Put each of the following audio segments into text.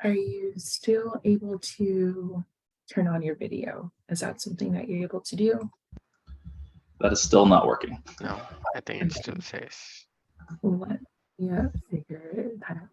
Are you still able to turn on your video? Is that something that you're able to do? That is still not working. No, I think it still says. Let me figure that out.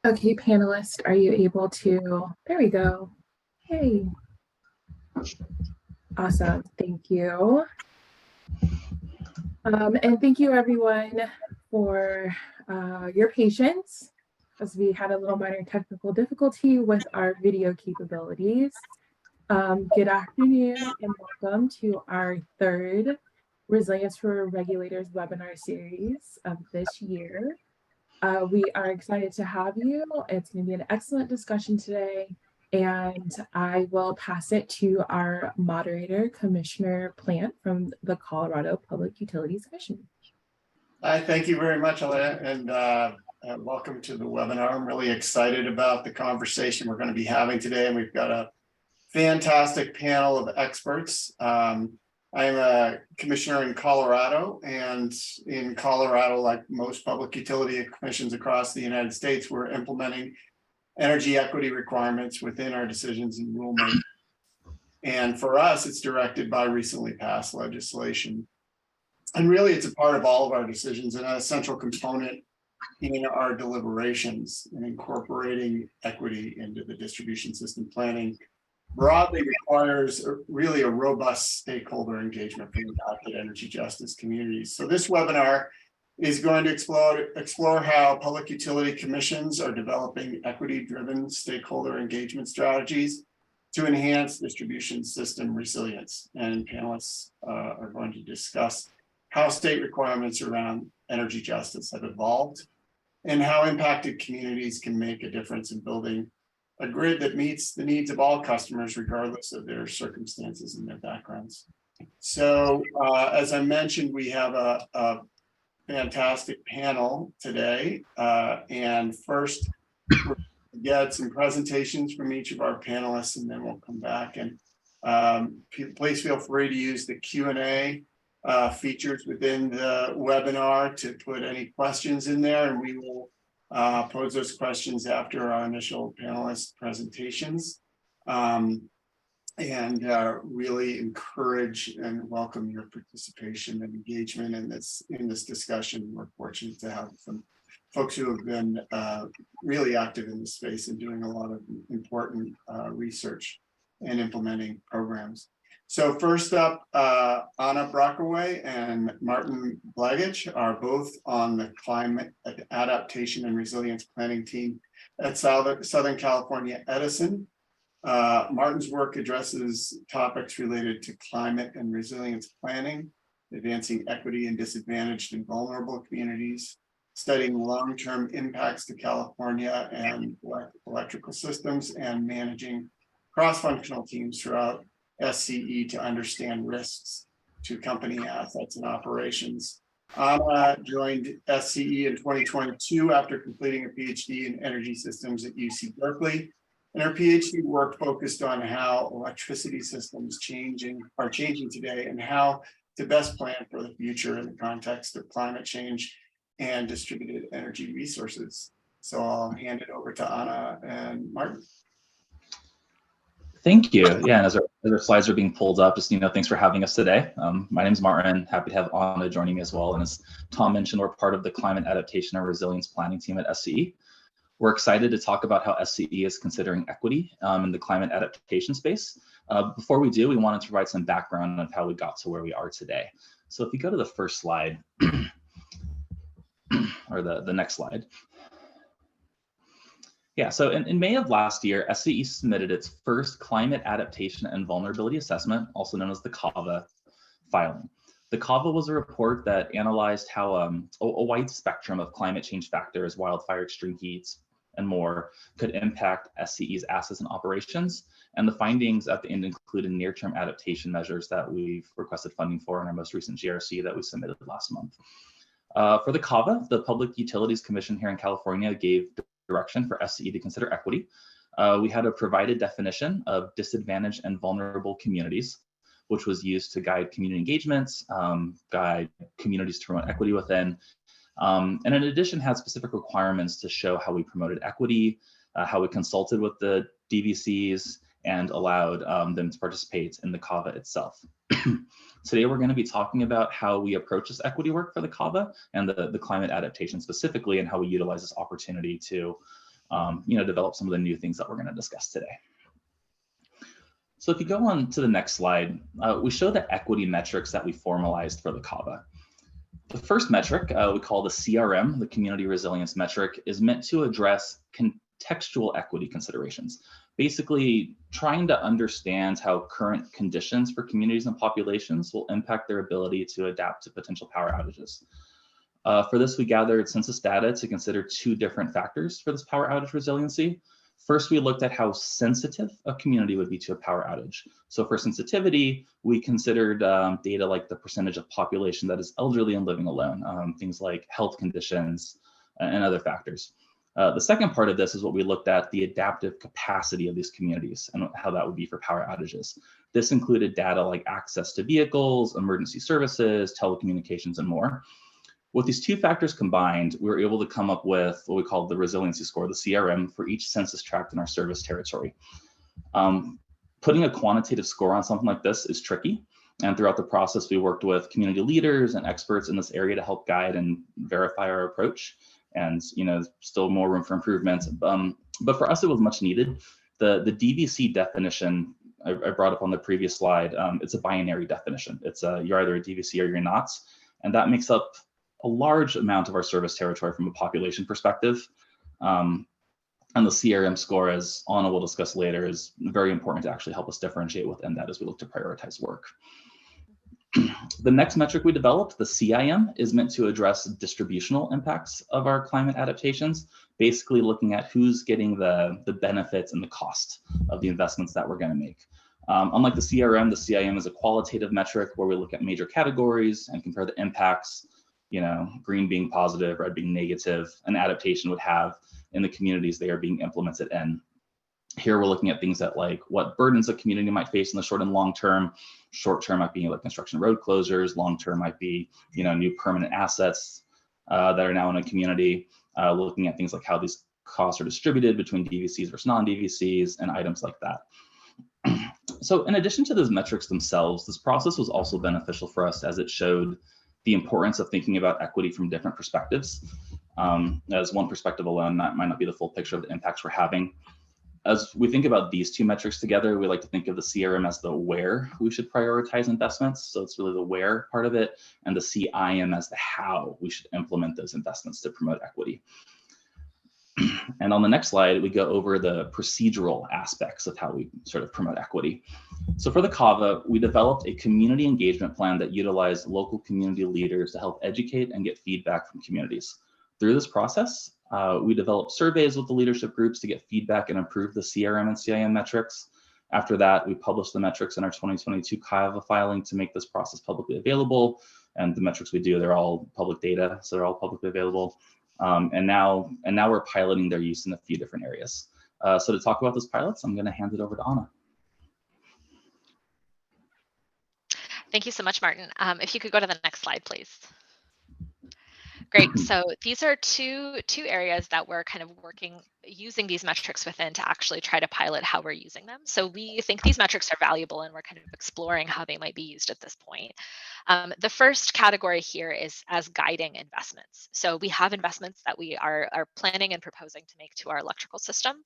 Okay, panelists, are you able to? There we go. Hey. Awesome. Thank you. And thank you, everyone, for your patience, as we had a little minor technical difficulty with our video capabilities. Good afternoon and welcome to our third Resilience for Regulators webinar series of this year. We are excited to have you. It's going to be an excellent discussion today, and I will pass it to our moderator, Commissioner Plant from the Colorado Public Utilities Commission. Thank you very much, Alana, and welcome to the webinar. I'm really excited about the conversation we're going to be having today, and we've got a fantastic panel of experts. I'm a commissioner in Colorado, and in Colorado, like most public utility commissions across the United States, we're implementing energy equity requirements within our decisions and rulemaking. And for us, it's directed by recently passed legislation. And really, it's a part of all of our decisions and an essential component in our deliberations and incorporating equity into the distribution system planning broadly requires really a robust stakeholder engagement from adopted energy justice communities. So this webinar is going to explore how public utility commissions are developing equity-driven stakeholder engagement strategies to enhance distribution system resilience. And panelists are going to discuss how state requirements around energy justice have evolved and how impacted communities can make a difference in building a grid that meets the needs of all customers, regardless of their circumstances and their backgrounds. So as I mentioned, we have a fantastic panel today. And first, we'll get some presentations from each of our panelists, and then we'll come back. And please feel free to use the Q&A features within the webinar to put any questions in there, and we will pose those questions after our initial panelist presentations, and really encourage and welcome your participation and engagement in this discussion. We're fortunate to have some folks who have been really active in this space and doing a lot of important research and implementing programs. So first up, Anna Brockaway and Martin Blagich are both on the Climate Adaptation and Resilience Planning team at Southern California Edison. Martin's work addresses topics related to climate and resilience planning, advancing equity in disadvantaged and vulnerable communities, studying long-term impacts to California and electrical systems, and managing cross-functional teams throughout SCE to understand risks to company assets and operations. Anna joined SCE in 2022 after completing a PhD in energy systems at UC Berkeley. And her PhD work focused on how electricity systems are changing today and how to best plan for the future in the context of climate change and distributed energy resources. So I'll hand it over to Anna and Martin. Thank you. Yeah, and as our slides are being pulled up, just thanks for having us today. My name is Martin. Happy to have Anna joining me as well. And as Tom mentioned, we're part of the Climate Adaptation and Resilience Planning team at SCE. We're excited to talk about how SCE is considering equity in the climate adaptation space. Before we do, we wanted to provide some background on how we got to where we are today. So if you go to the first slide, or the next slide. Yeah, so in May of last year, SCE submitted its first climate adaptation and vulnerability assessment, also known as the CAVA filing. The CAVA was a report that analyzed how a wide spectrum of climate change factors, wildfire, extreme heat, and more could impact SCE's assets and operations. And the findings at the end included near-term adaptation measures that we've requested funding for in our most recent GRC that we submitted last month. For the CAVA, the Public Utilities Commission here in California gave direction for SCE to consider equity. We had a provided definition of disadvantaged and vulnerable communities, which was used to guide community engagements, guide communities to promote equity within, and in addition had specific requirements to show how we promoted equity, how we consulted with the DVCs, and allowed them to participate in the CAVA itself. Today, we're going to be talking about how we approach this equity work for the CAVA and the climate adaptation specifically, and how we utilize this opportunity to develop some of the new things that we're going to discuss today. So if you go on to the next slide, we show the equity metrics that we formalized for the CAVA. The first metric we call the CRM, the Community Resilience Metric, is meant to address contextual equity considerations, basically trying to understand how current conditions for communities and populations will impact their ability to adapt to potential power outages. For this, we gathered census data to consider two different factors for this power outage resiliency. First, we looked at how sensitive a community would be to a power outage. So for sensitivity, we considered data like the percentage of population that is elderly and living alone, things like health conditions and other factors. The second part of this is what we looked at, the adaptive capacity of these communities and how that would be for power outages. This included data like access to vehicles, emergency services, telecommunications, and more. With these two factors combined, we were able to come up with what we call the resiliency score, the CRM, for each census tract in our service territory. Putting a quantitative score on something like this is tricky. And throughout the process, we worked with community leaders and experts in this area to help guide and verify our approach. And still more room for improvement. But for us, it was much needed. The DVC definition I brought up on the previous slide, it's a binary definition. It's you're either a DVC or you're not. And that makes up a large amount of our service territory from a population perspective. And the CRM score, as Anna will discuss later, is very important to actually help us differentiate within that as we look to prioritize work. The next metric we developed, the CIM, is meant to address distributional impacts of our climate adaptations, basically looking at who's getting the benefits and the cost of the investments that we're going to make. Unlike the CRM, the CIM is a qualitative metric where we look at major categories and compare the impacts, green being positive, red being negative, an adaptation would have in the communities they are being implemented in. Here we're looking at things that like what burdens a community might face in the short and long term. Short term might be like construction road closures. Long term might be new permanent assets that are now in a community. Looking at things like how these costs are distributed between DVCs versus non-DVCs and items like that. So in addition to those metrics themselves, this process was also beneficial for us as it showed the importance of thinking about equity from different perspectives. As one perspective alone, that might not be the full picture of the impacts we're having. As we think about these two metrics together, we like to think of the CRM as the where we should prioritize investments. So it's really the where part of it, and the CIM as the how we should implement those investments to promote equity. And on the next slide, we go over the procedural aspects of how we sort of promote equity. So for the CAVA, we developed a community engagement plan that utilized local community leaders to help educate and get feedback from communities. Through this process, we developed surveys with the leadership groups to get feedback and improve the CRM and CIM metrics. After that, we published the metrics in our 2022 CAVA filing to make this process publicly available. And the metrics we do, they're all public data, so they're all publicly available. And now we're piloting their use in a few different areas. So to talk about those pilots, I'm going to hand it over to Anna. Thank you so much, Martin. If you could go to the next slide, please. Great. So these are two areas that we're kind of using these metrics within to actually try to pilot how we're using them. So we think these metrics are valuable and we're kind of exploring how they might be used at this point. The first category here is as guiding investments. So we have investments that we are planning and proposing to make to our electrical system.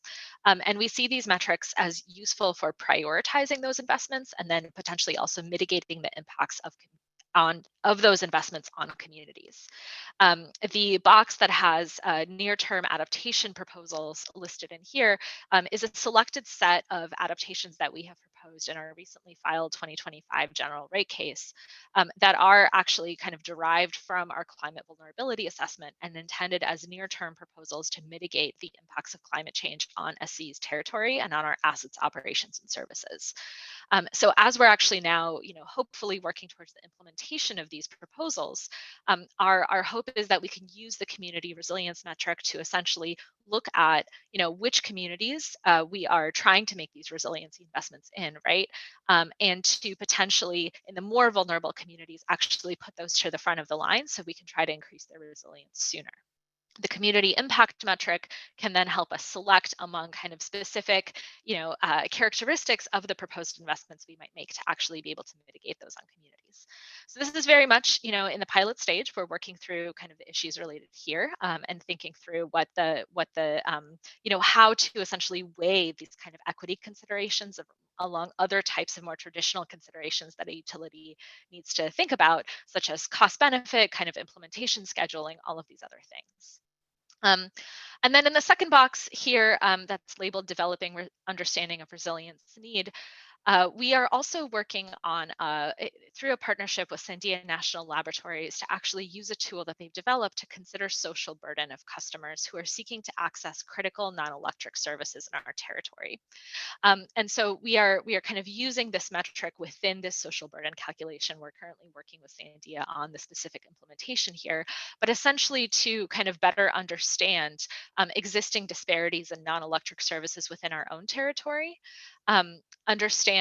And we see these metrics as useful for prioritizing those investments and then potentially also mitigating the impacts of those investments on communities. The box that has near-term adaptation proposals listed in here is a selected set of adaptations that we have proposed in our recently filed 2025 general rate case that are actually kind of derived from our climate vulnerability assessment and intended as near-term proposals to mitigate the impacts of climate change on SCE's territory and on our assets, operations, and services. So as we're actually now, hopefully working towards the implementation of these proposals, our hope is that we can use the community resilience metric to essentially look at, which communities we are trying to make these resiliency investments in, right? And to potentially, in the more vulnerable communities, actually put those to the front of the line so we can try to increase their resilience sooner. The community impact metric can then help us select among kind of specific, characteristics of the proposed investments we might make to actually be able to mitigate those on communities. So this is very much, in the pilot stage. We're working through kind of the issues related here and thinking through how to essentially weigh these kind of equity considerations along other types of more traditional considerations that a utility needs to think about, such as cost benefit, kind of implementation scheduling, all of these other things. And then in the second box here, that's labeled developing understanding of resilience need, we are also working on, through a partnership with Sandia National Laboratories, to actually use a tool that they've developed to consider social burden of customers who are seeking to access critical non-electric services in our territory. And so we are kind of using this metric within this social burden calculation. We're currently working with Sandia on the specific implementation here, but essentially to kind of better understand existing disparities in non-electric services within our own territory, understand,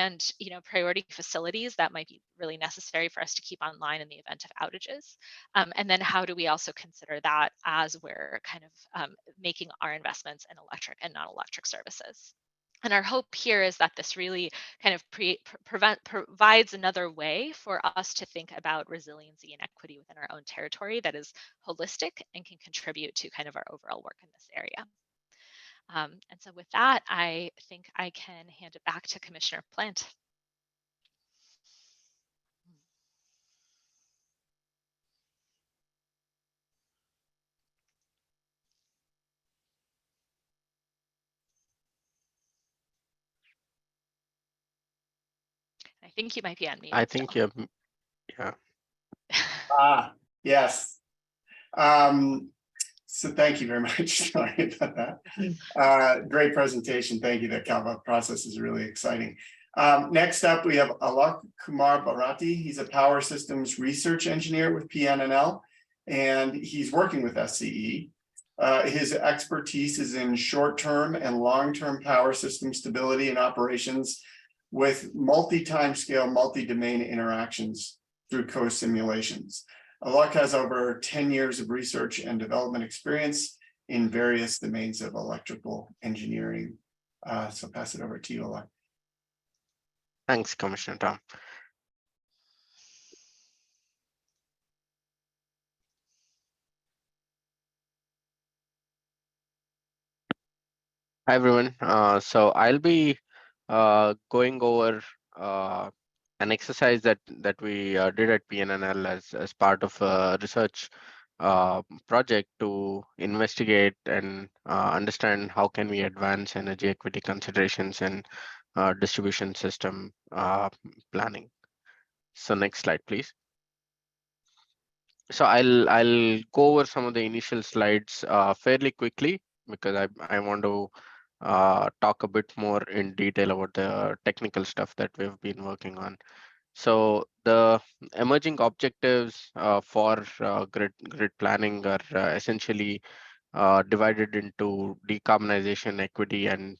priority facilities that might be really necessary for us to keep online in the event of outages, and then how do we also consider that as we're kind of making our investments in electric and non-electric services. And our hope here is that this really kind of provides another way for us to think about resiliency and equity within our own territory that is holistic and can contribute to kind of our overall work in this area. And so with that, I think I can hand it back to Commissioner Plant. I think you might be on mute. I think still. yeah. Yes. So thank you very much. Sorry about that. Great presentation. Thank you. The CalVA process is really exciting. Next up, we have Alok Kumar Bharati. He's a power systems research engineer with PNNL, and he's working with SCE. His expertise is in short-term and long-term power system stability and operations with multi-timescale, multi-domain interactions through co-simulations. Alok has over 10 years of research and development experience in various domains of electrical engineering. So pass it over to you, Alok. Thanks, Commissioner Tom. Hi, everyone. So I'll be going over an exercise that we did at PNNL as part of a research project to investigate and understand how can we advance energy equity considerations and distribution system planning. So next slide, please. So I'll go over some of the initial slides fairly quickly because I want to talk a bit more in detail about the technical stuff that we've been working on. So the emerging objectives for grid planning are essentially divided into decarbonization, equity, and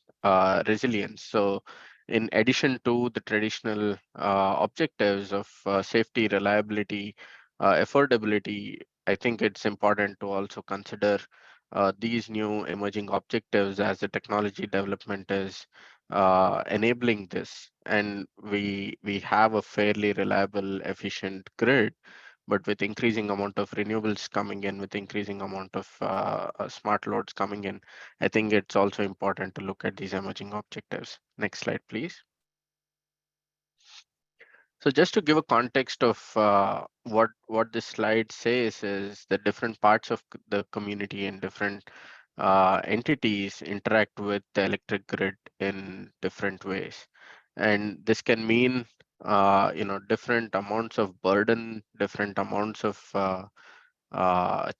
resilience. So in addition to the traditional objectives of safety, reliability, affordability, I think it's important to also consider these new emerging objectives as the technology development is enabling this. And we have a fairly reliable, efficient grid, but with increasing amount of renewables coming in, with increasing amount of smart loads coming in, I think it's also important to look at these emerging objectives. Next slide, please. So just to give a context of what this slide says is the different parts of the community and different entities interact with the electric grid in different ways. And this can mean different amounts of burden, different amounts of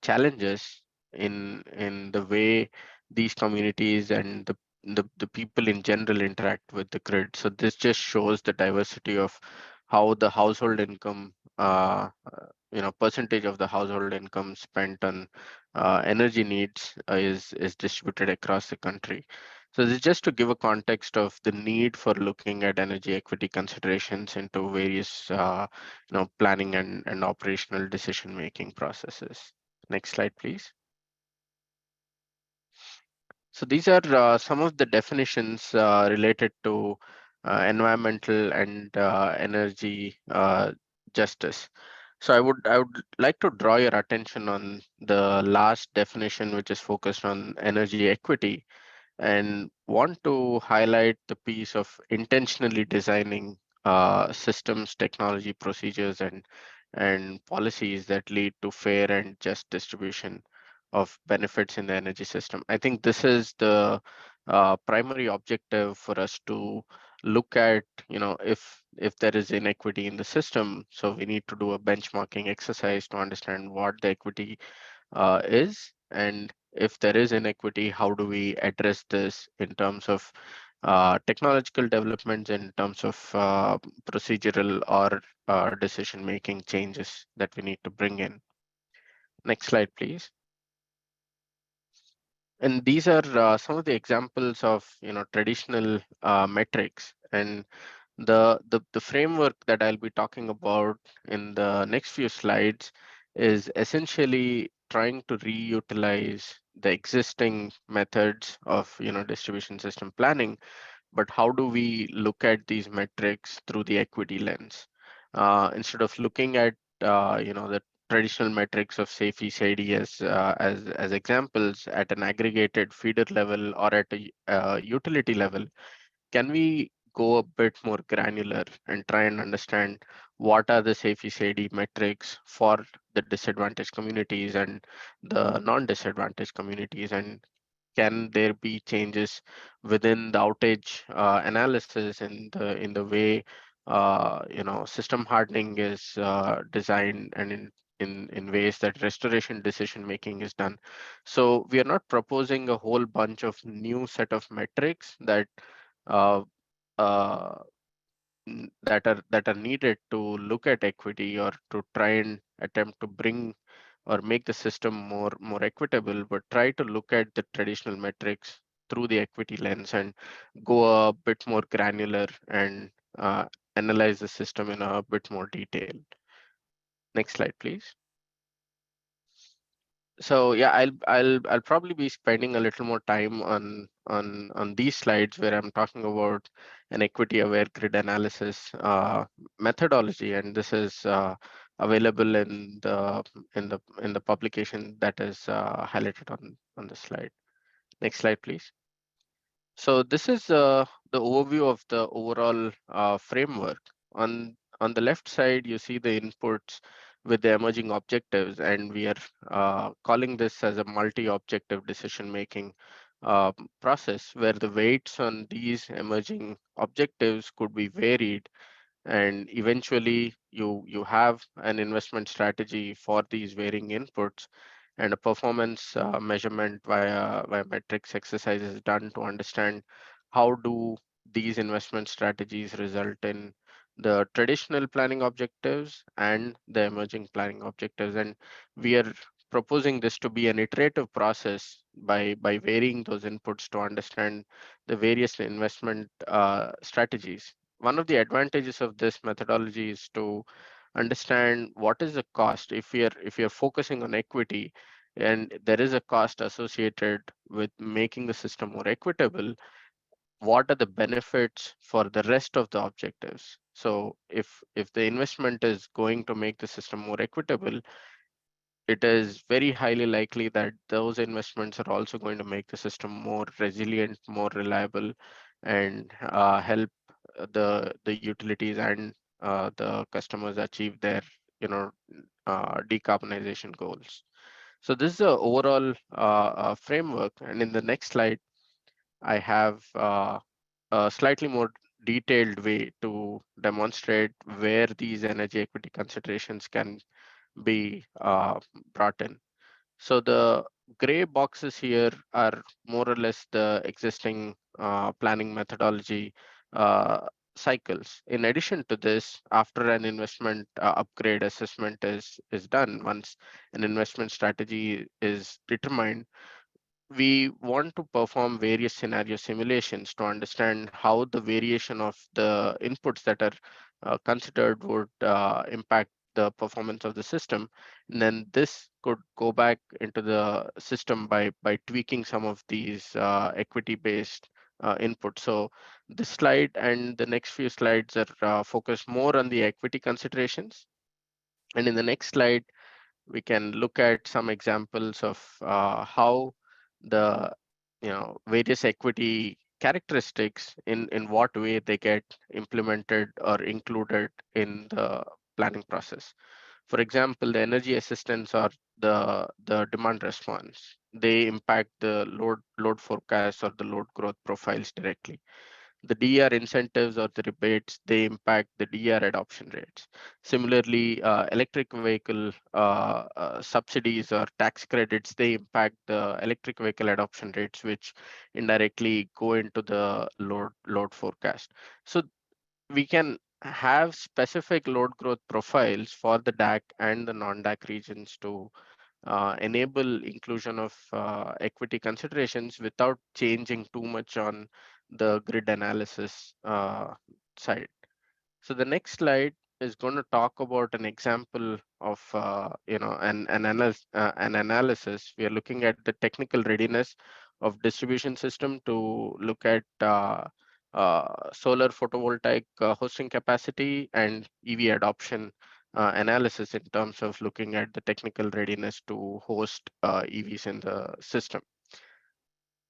challenges in the way these communities and the people in general interact with the grid. So this just shows the diversity of how the household income, percentage of the household income spent on energy needs is distributed across the country. So this is just to give a context of the need for looking at energy equity considerations into various planning and operational decision making processes. Next slide, please. So these are some of the definitions related to environmental and energy justice. So I would like to draw your attention on the last definition, which is focused on energy equity, and want to highlight the piece of intentionally designing systems, technology, procedures, and policies that lead to fair and just distribution of benefits in the energy system. I think this is the primary objective for us to look at, if there is inequity in the system. So we need to do a benchmarking exercise to understand what the equity is, and if there is inequity, how do we address this in terms of technological developments, in terms of procedural or decision making changes that we need to bring in. Next slide, please. And these are some of the examples of traditional metrics, and the framework that I'll be talking about in the next few slides is essentially trying to reutilize the existing methods of distribution system planning, but how do we look at these metrics through the equity lens instead of looking at the traditional metrics of SAFE SAIDI as examples at an aggregated feeder level or at a utility level. Can we go a bit more granular and try and understand what are the SAFE SAIDI metrics for the disadvantaged communities and the non-disadvantaged communities, and can there be changes within the outage analysis in the way system hardening is designed, and in ways that restoration decision making is done. So we are not proposing a whole bunch of new set of metrics uh, uh, that are needed to look at equity or to try and attempt to bring or make the system more equitable, but try to look at the traditional metrics through the equity lens and go a bit more granular and analyze the system in a bit more detail. Next slide, please. So yeah, I'll probably be spending a little more time on these slides where I'm talking about an equity aware grid analysis methodology, and this is available in the publication that is highlighted on the slide. Next slide, please. So this is the overview of the overall framework. On the left side, you see the inputs with the emerging objectives, and we are calling this as a multi-objective decision-making process where the weights on these emerging objectives could be varied, and eventually you have an investment strategy for these varying inputs, and a performance measurement via metrics exercise is done to understand how do these investment strategies result in the traditional planning objectives and the emerging planning objectives. And we are proposing this to be an iterative process by varying those inputs to understand the various investment strategies. One of the advantages of this methodology is to understand what is the cost if you're focusing on equity, and there is a cost associated with making the system more equitable. What are the benefits for the rest of the objectives? So if the investment is going to make the system more equitable, it is very highly likely that those investments are also going to make the system more resilient, more reliable, and help the utilities and the customers achieve their you know decarbonization goals. So this is the overall framework, and in the next slide, I have a slightly more detailed way to demonstrate where these energy equity considerations can be brought in. So the gray boxes here are more or less the existing planning methodology uh, cycles. In addition to this, after an investment upgrade assessment is done, once an investment strategy is determined, we want to perform various scenario simulations to understand how the variation of the inputs that are considered would impact the performance of the system. And then this could go back into the system by tweaking some of these equity-based inputs. So this slide and the next few slides are focused more on the equity considerations. And in the next slide, we can look at some examples of how the various equity characteristics in what way they get implemented or included in the planning process. For example, the energy assistance or the demand response, they impact the load forecast or the load growth profiles directly. The DER incentives or the rebates, they impact the DER adoption rates. Similarly, electric vehicle subsidies or tax credits, they impact the electric vehicle adoption rates, which indirectly go into the load forecast. So we can have specific load growth profiles for the DAC and the non-DAC regions to enable inclusion of equity considerations without changing too much on the grid analysis side. So the next slide is going to talk about an example of an analysis. We are looking at the technical readiness of distribution system to look at solar photovoltaic hosting capacity and EV adoption analysis in terms of looking at the technical readiness to host EVs in the system.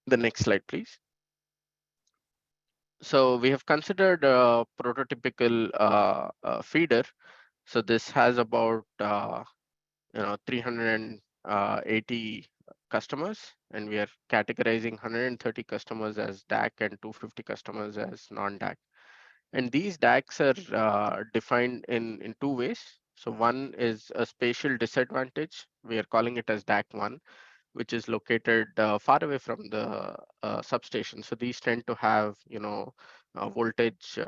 The next slide, please. So we have considered a prototypical feeder. So this has about 380 customers, and we are categorizing 130 customers as DAC and 250 customers as non-DAC. And these DACs are defined in two ways. So one is a spatial disadvantage. We are calling it as DAC1, which is located far away from the substation. So these tend to have, voltage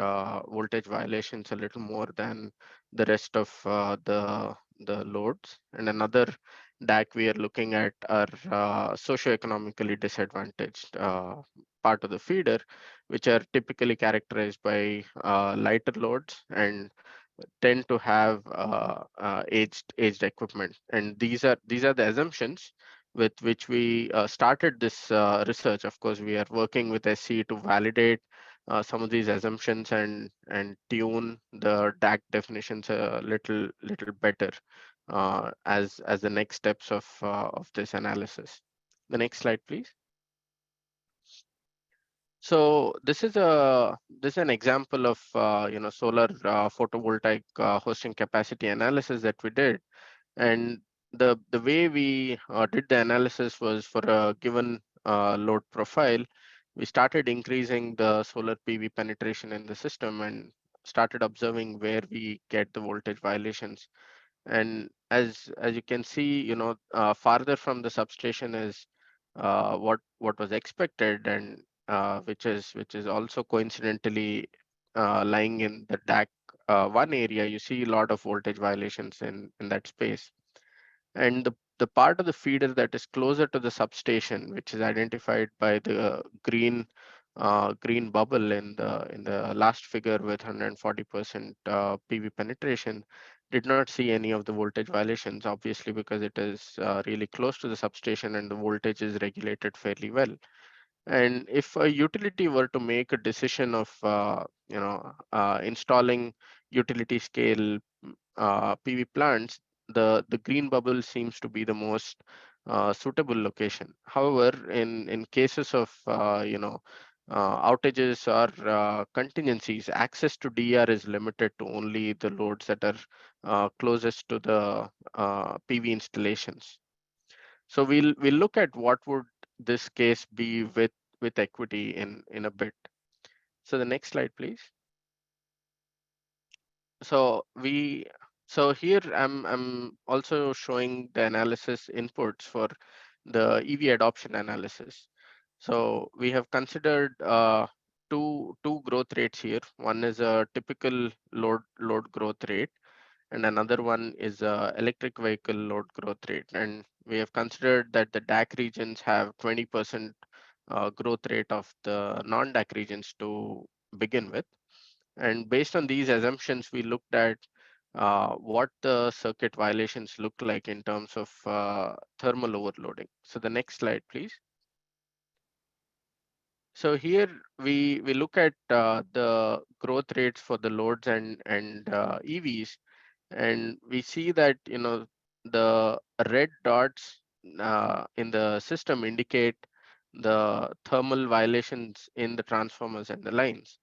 violations a little more than the rest of the loads. And another DAC we are looking at are socioeconomically disadvantaged part of the feeder, which are typically characterized by lighter loads and tend to have aged equipment. And these are the assumptions with which we started this research. Of course, we are working with SC to validate some of these assumptions and tune the DAC definitions a little better as the next steps of this analysis. The next slide, please. So this is an example of solar photovoltaic hosting capacity analysis that we did. And the way we did the analysis was for a given load profile, we started increasing the solar PV penetration in the system and started observing where we get the voltage violations. And as you can see, farther from the substation is what was expected, and which is also coincidentally lying in the DAC one area. You see a lot of voltage violations in that space. And the part of the feeder that is closer to the substation, which is identified by the green bubble in the last figure with 140% PV penetration, did not see any of the voltage violations, obviously because it is really close to the substation and the voltage is regulated fairly well. And if a utility were to make a decision of installing utility scale PV plants, the green bubble seems to be the most suitable location. However, in cases of outages or contingencies, access to DR is limited to only the loads that are closest to the PV installations. So we'll look at what would this case be with equity in a bit. So the next slide, please. So here I'm also showing the analysis inputs for the EV adoption analysis. So we have considered two growth rates here. One is a typical load growth rate, and another one is electric vehicle load growth rate. And we have considered that the DAC regions have 20% growth rate of the non-DAC regions to begin with. And based on these assumptions, we looked at what the circuit violations look like in terms of thermal overloading. So the next slide, please. So here we look at the growth rates for the loads and EVs, and we see that the red dots in the system indicate the thermal violations in the transformers and the lines.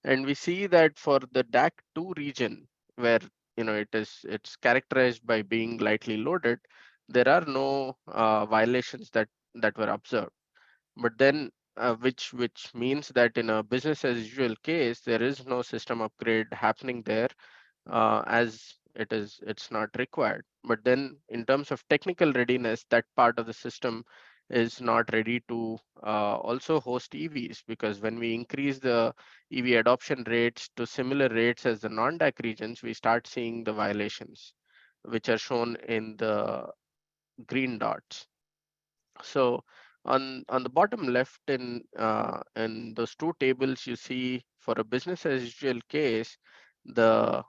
And we see that for the DAC2 region, where it's characterized by being lightly loaded, there are no violations that were observed. But then which means that in a business as usual case, there is no system upgrade happening there, as it's not required. But then in terms of technical readiness, that part of the system is not ready to also host EVs, because when we increase the EV adoption rates to similar rates as the non-DAC regions, we start seeing the violations, which are shown in the green dots. So on the bottom left in those two tables, you see for a business as usual case, the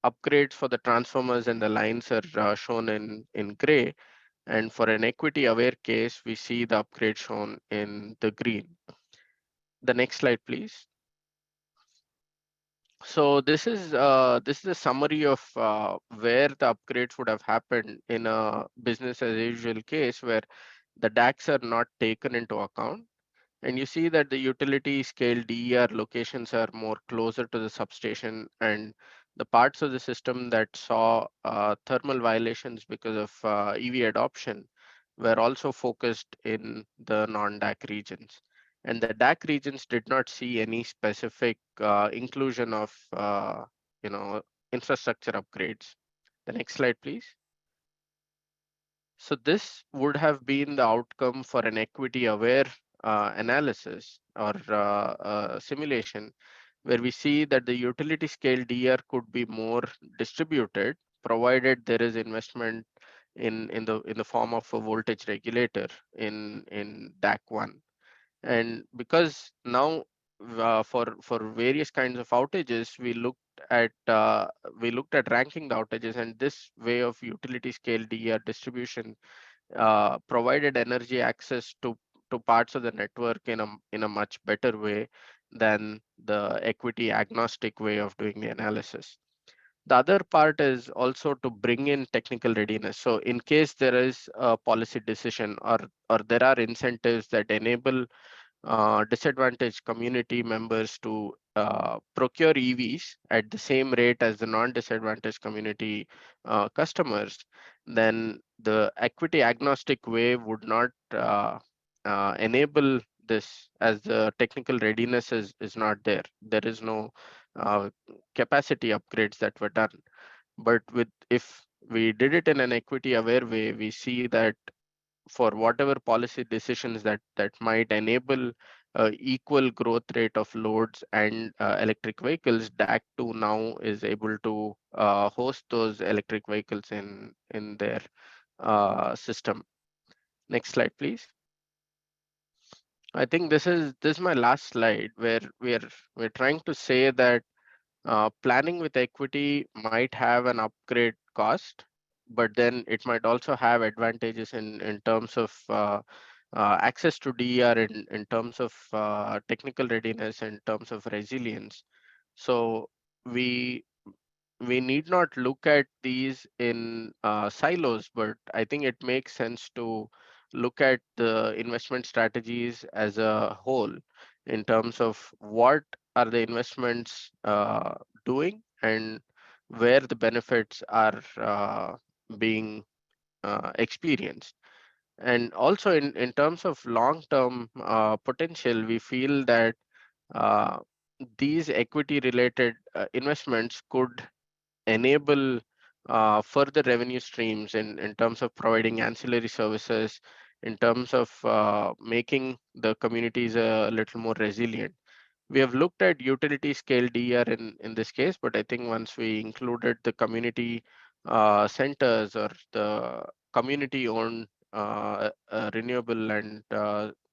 upgrades for the transformers and the lines are shown in gray. And for an equity aware case, we see the upgrade shown in the green. The next slide, please. So this is a summary of where the upgrades would have happened in a business as usual case where the DACs are not taken into account. And you see that the utility scale DER locations are more closer to the substation, and the parts of the system that saw thermal violations because of EV adoption were also focused in the non-DAC regions. And the DAC regions did not see any specific inclusion of you know, infrastructure upgrades. The next slide, please. So this would have been the outcome for an equity aware analysis or simulation, where we see that the utility scale DR could be more distributed, provided there is investment in the form of a voltage regulator in DAC1. And because now for various kinds of outages, we looked at ranking the outages, and this way of utility scale DR distribution provided energy access to parts of the network in a much better way than the equity agnostic way of doing the analysis. The other part is also to bring in technical readiness. So in case there is a policy decision or there are incentives that enable disadvantaged community members to procure EVs at the same rate as the non-disadvantaged community customers, then the equity agnostic way would not enable this, as the technical readiness is not there. There is no uh, capacity upgrades that were done. But if we did it in an equity aware way, we see that for whatever policy decisions that might enable equal growth rate of loads and electric vehicles, DAC2 now is able to host those electric vehicles in their system. Next slide, please. I think this is my last slide, where we're trying to say that planning with equity might have an upgrade cost, but then it might also have advantages in terms of access to DER, in terms of technical readiness, in terms of resilience. So we need not look at these in silos, but I think it makes sense to look at the investment strategies as a whole in terms of what are the investments doing and where the benefits are being experienced. And also in terms of long-term potential, we feel that uh, these equity related investments could enable further revenue streams in terms of providing ancillary services, in terms of making the communities a little more resilient. We have looked at utility scale DER in this case, but I think once we included the community centers or the community owned renewable and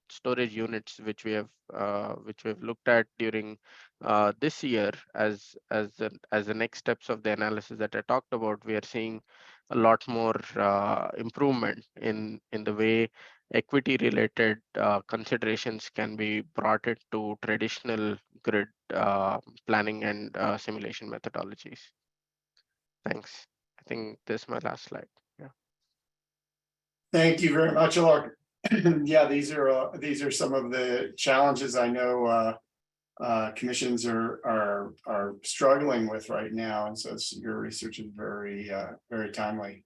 storage units, which we have looked at during this year as the next steps of the analysis that I talked about, we are seeing a lot more improvement in the way equity related considerations can be brought into traditional grid planning and simulation methodologies. Thanks. I think this is my last slide. Yeah. Thank you very much, Alok. Yeah, these are some of the challenges I know commissions are struggling with right now, and so your research is very timely.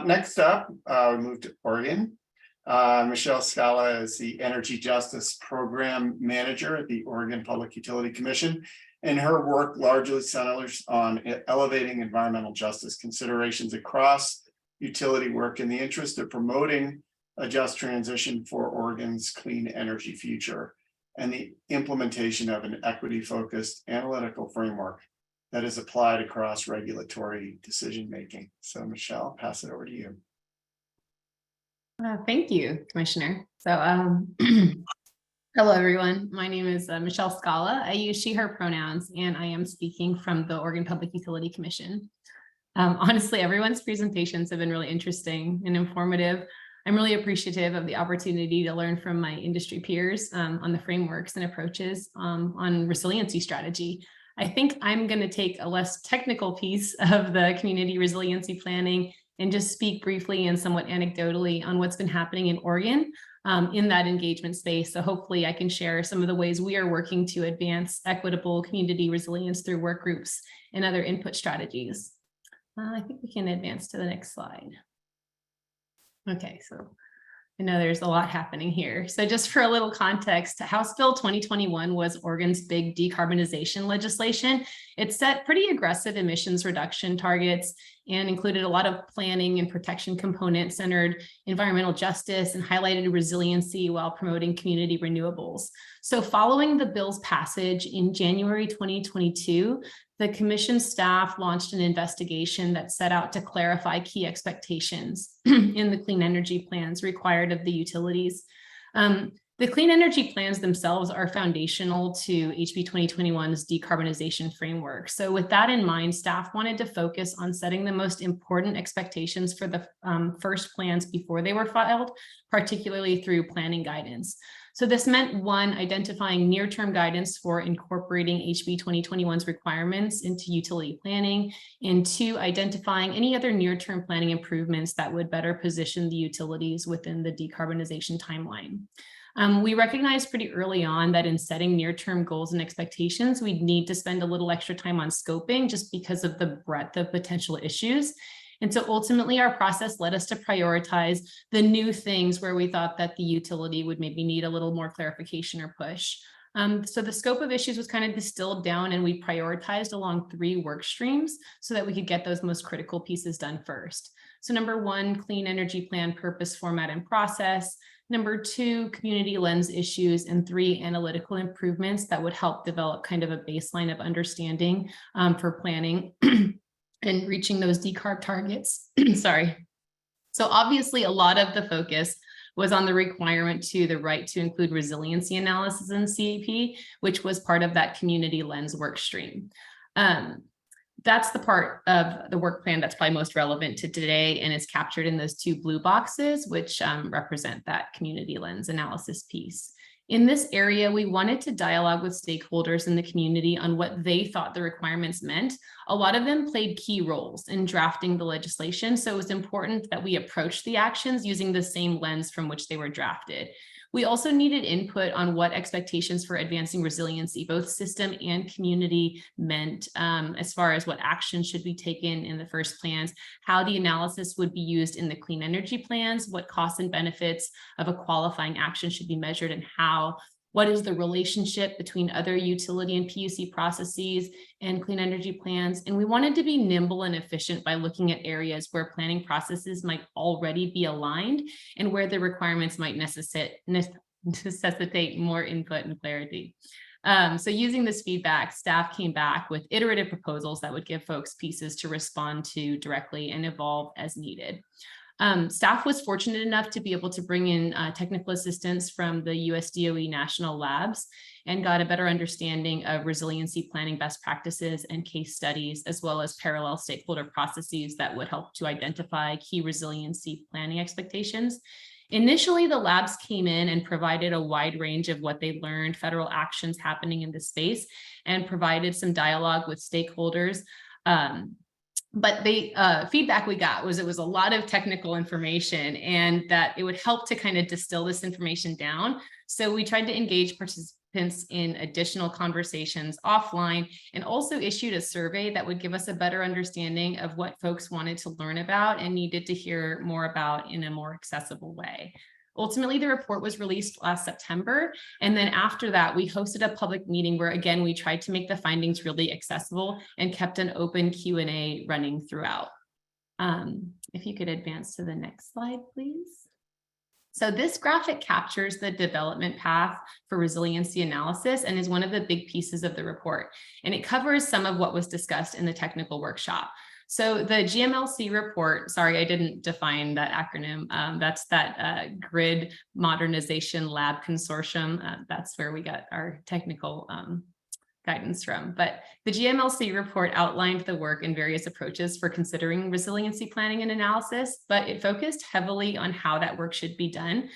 Next up, we move to Oregon. Michelle Scala is the Energy Justice Program Manager at the Oregon Public Utility Commission, and her work largely centers on elevating environmental justice considerations across utility work in the interest of promoting a just transition for Oregon's clean energy future and the implementation of an equity-focused analytical framework that is applied across regulatory decision-making. So Michelle, pass it over to you. Thank you, Commissioner. So hello, everyone. My name is Michelle Scala. I use she, her pronouns, and I am speaking from the Oregon Public Utility Commission. Honestly, everyone's presentations have been really interesting and informative. I'm really appreciative of the opportunity to learn from my industry peers on the frameworks and approaches on resiliency strategy. I think I'm going to take a less technical piece of the community resiliency planning and just speak briefly and somewhat anecdotally on what's been happening in Oregon in that engagement space. So hopefully I can share some of the ways we are working to advance equitable community resilience through work groups and other input strategies. I think we can advance to the next slide. Okay, so I know there's a lot happening here. So just for a little context, House Bill 2021 was Oregon's big decarbonization legislation. It set pretty aggressive emissions reduction targets and included a lot of planning and protection components, centered environmental justice, and highlighted resiliency while promoting community renewables. So following the bill's passage in January 2022, the commission staff launched an investigation that set out to clarify key expectations in the clean energy plans required of the utilities. The clean energy plans themselves are foundational to HB 2021's decarbonization framework. So with that in mind, staff wanted to focus on setting the most important expectations for the first plans before they were filed, particularly through planning guidance. So this meant, one, identifying near-term guidance for incorporating HB 2021's requirements into utility planning, and two, identifying any other near-term planning improvements that would better position the utilities within the decarbonization timeline. We recognized pretty early on that in setting near-term goals and expectations, we'd need to spend a little extra time on scoping just because of the breadth of potential issues. And so ultimately our process led us to prioritize the new things where we thought that the utility would maybe need a little more clarification or push. So the scope of issues was kind of distilled down, and we prioritized along 3 work streams so that we could get those most critical pieces done first. So number 1, clean energy plan purpose, format, and process. Number 2, community lens issues, and 3, analytical improvements that would help develop kind of a baseline of understanding for planning and reaching those decarb targets. Sorry. So obviously a lot of the focus was on the requirement to the right to include resiliency analysis in CAP, which was part of that community lens work stream. That's the part of the work plan that's probably most relevant to today, and is captured in those two blue boxes, which represent that community lens analysis piece. In this area, we wanted to dialogue with stakeholders in the community on what they thought the requirements meant. A lot of them played key roles in drafting the legislation, so it was important that we approach the actions using the same lens from which they were drafted. We also needed input on what expectations for advancing resiliency, both system and community, meant, as far as what action should be taken in the first plans, how the analysis would be used in the clean energy plans, what costs and benefits of a qualifying action should be measured, and how. What is the relationship between other utility and PUC processes and clean energy plans? And we wanted to be nimble and efficient by looking at areas where planning processes might already be aligned and where the requirements might necessitate more input and clarity. So using this feedback, staff came back with iterative proposals that would give folks pieces to respond to directly and evolve as needed. Staff was fortunate enough to be able to bring in technical assistance from the US DOE national labs and got a better understanding of resiliency planning best practices and case studies, as well as parallel stakeholder processes that would help to identify key resiliency planning expectations. Initially, the labs came in and provided a wide range of what they learned, federal actions happening in the space, and provided some dialogue with stakeholders. But the feedback we got was it was a lot of technical information, and that it would help to kind of distill this information down. So we tried to engage participants in additional conversations offline, and also issued a survey that would give us a better understanding of what folks wanted to learn about and needed to hear more about in a more accessible way. Ultimately, the report was released last September. And then after that, we hosted a public meeting where, again, we tried to make the findings really accessible and kept an open Q&A running throughout. If you could advance to the next slide, please. So this graphic captures the development path for resiliency analysis and is one of the big pieces of the report. And it covers some of what was discussed in the technical workshop. So the GMLC report, sorry, I didn't define that acronym. That's that Grid Modernization Lab Consortium. That's where we got our technical guidance from. But the GMLC report outlined the work and various approaches for considering resiliency planning and analysis, but it focused heavily on how that work should be done.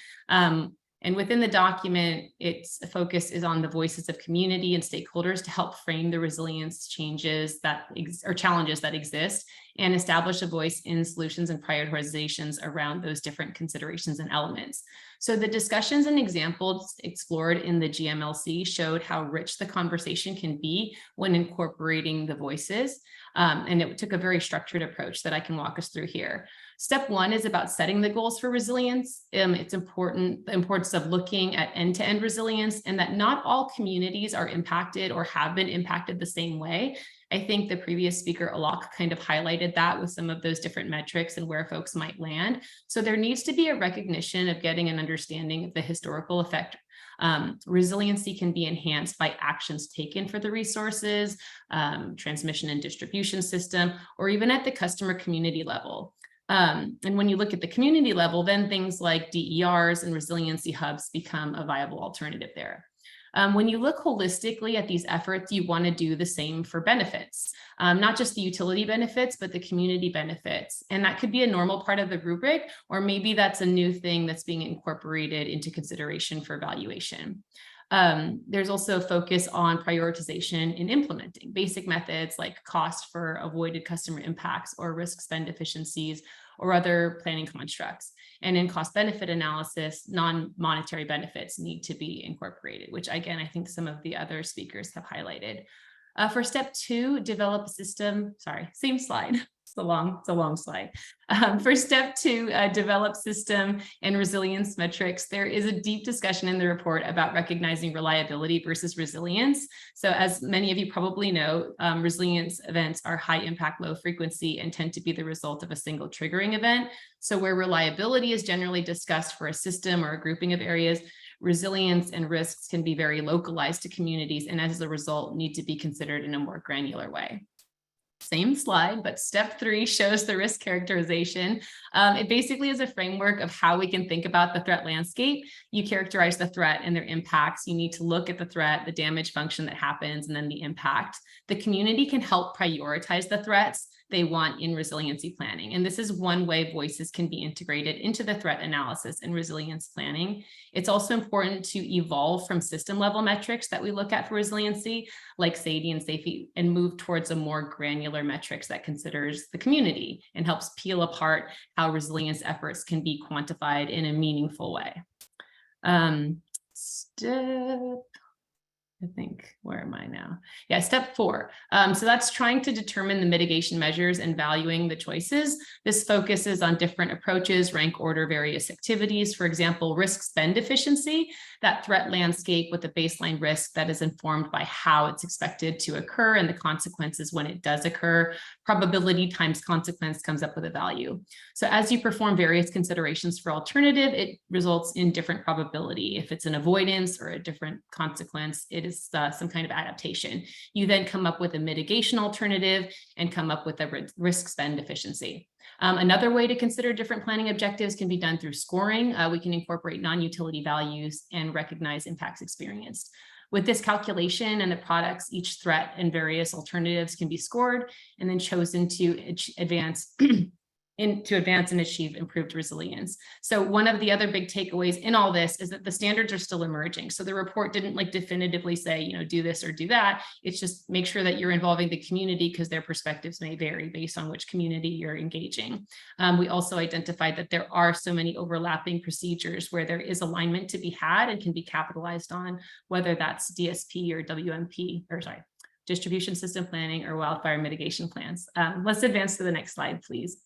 And within the document, its focus is on the voices of community and stakeholders to help frame the resilience changes that or challenges that exist and establish a voice in solutions and prioritizations around those different considerations and elements. So the discussions and examples explored in the GMLC showed how rich the conversation can be when incorporating the voices. And it took a very structured approach that I can walk us through here. Step one is about setting the goals for resilience. It's important, the importance of looking at end-to-end resilience, and that not all communities are impacted or have been impacted the same way. I think the previous speaker, Alok, kind of highlighted that with some of those different metrics and where folks might land. So there needs to be a recognition of getting an understanding of the historical effect. Resiliency can be enhanced by actions taken for the resources, transmission and distribution system, or even at the customer community level. And when you look at the community level, then things like DERs and resiliency hubs become a viable alternative there. When you look holistically at these efforts, you want to do the same for benefits, not just the utility benefits, but the community benefits. And that could be a normal part of the rubric, or maybe that's a new thing that's being incorporated into consideration for evaluation. There's also a focus on prioritization in implementing basic methods like cost for avoided customer impacts or risk spend efficiencies or other planning constructs. And in cost benefit analysis, non-monetary benefits need to be incorporated, which again, I think some of the other speakers have highlighted. For step two, develop a system, sorry, same slide. It's a long slide. For step two, develop system and resilience metrics. There is a deep discussion in the report about recognizing reliability versus resilience. So as many of you probably know, resilience events are high impact, low frequency, and tend to be the result of a single triggering event. So where reliability is generally discussed for a system or a grouping of areas, resilience and risks can be very localized to communities, and as a result, need to be considered in a more granular way. same slide, but step 3 shows the risk characterization. It basically is a framework of how we can think about the threat landscape. You characterize the threat and their impacts. You need to look at the threat, the damage function that happens, and then the impact. The community can help prioritize the threats they want in resiliency planning. And this is one way voices can be integrated into the threat analysis and resilience planning. It's also important to evolve from system level metrics that we look at for resiliency, like SAIDI and SAFE, and move towards a more granular metrics that considers the community and helps peel apart how resilience efforts can be quantified in a meaningful way. I think, where am I now? Yeah, step 4. So that's trying to determine the mitigation measures and valuing the choices. This focuses on different approaches, rank order various activities. For example, risk spend efficiency, that threat landscape with a baseline risk that is informed by how it's expected to occur and the consequences when it does occur. Probability times consequence comes up with a value. So as you perform various considerations for alternative, it results in different probability. If it's an avoidance or a different consequence, it is some kind of adaptation. You then come up with a mitigation alternative and come up with a risk spend efficiency. Another way to consider different planning objectives can be done through scoring. We can incorporate non-utility values and recognize impacts experienced. With this calculation and the products, each threat and various alternatives can be scored and then chosen to advance and achieve improved resilience. So one of the other big takeaways in all this is that the standards are still emerging. So the report didn't like definitively say, do this or do that. It's just make sure that you're involving the community because their perspectives may vary based on which community you're engaging. We also identified that there are so many overlapping procedures where there is alignment to be had and can be capitalized on, whether that's DSP or WMP, distribution system planning or wildfire mitigation plans. Let's advance to the next slide, please.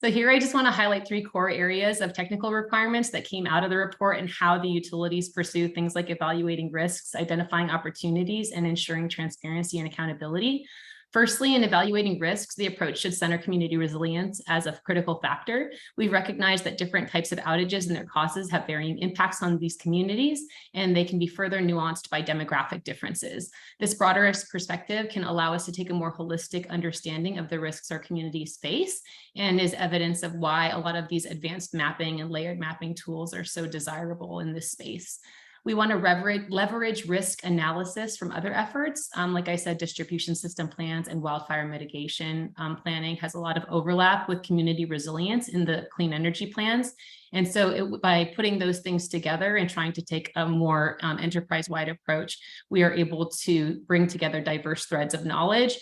So here I just want to highlight 3 core areas of technical requirements that came out of the report and how the utilities pursue things like evaluating risks, identifying opportunities, and ensuring transparency and accountability. Firstly, in evaluating risks, the approach should center community resilience as a critical factor. We recognize that different types of outages and their causes have varying impacts on these communities, and they can be further nuanced by demographic differences. This broader perspective can allow us to take a more holistic understanding of the risks our communities face and is evidence of why a lot of these advanced mapping and layered mapping tools are so desirable in this space. We want to leverage risk analysis from other efforts. Like I said, distribution system plans and wildfire mitigation planning has a lot of overlap with community resilience in the clean energy plans. And so by putting those things together and trying to take a more enterprise-wide approach, we are able to bring together diverse threads of knowledge,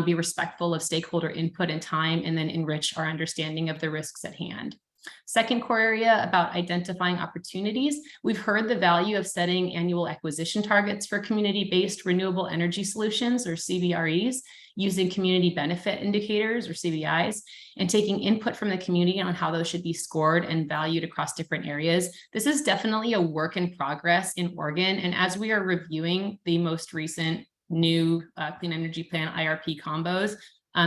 be respectful of stakeholder input and time, and then enrich our understanding of the risks at hand. Second core area about identifying opportunities. We've heard the value of setting annual acquisition targets for community-based renewable energy solutions or CBREs, using community benefit indicators or CBIs, and taking input from the community on how those should be scored and valued across different areas. This is definitely a work in progress in Oregon. And as we are reviewing the most recent new Clean Energy Plan IRP combos,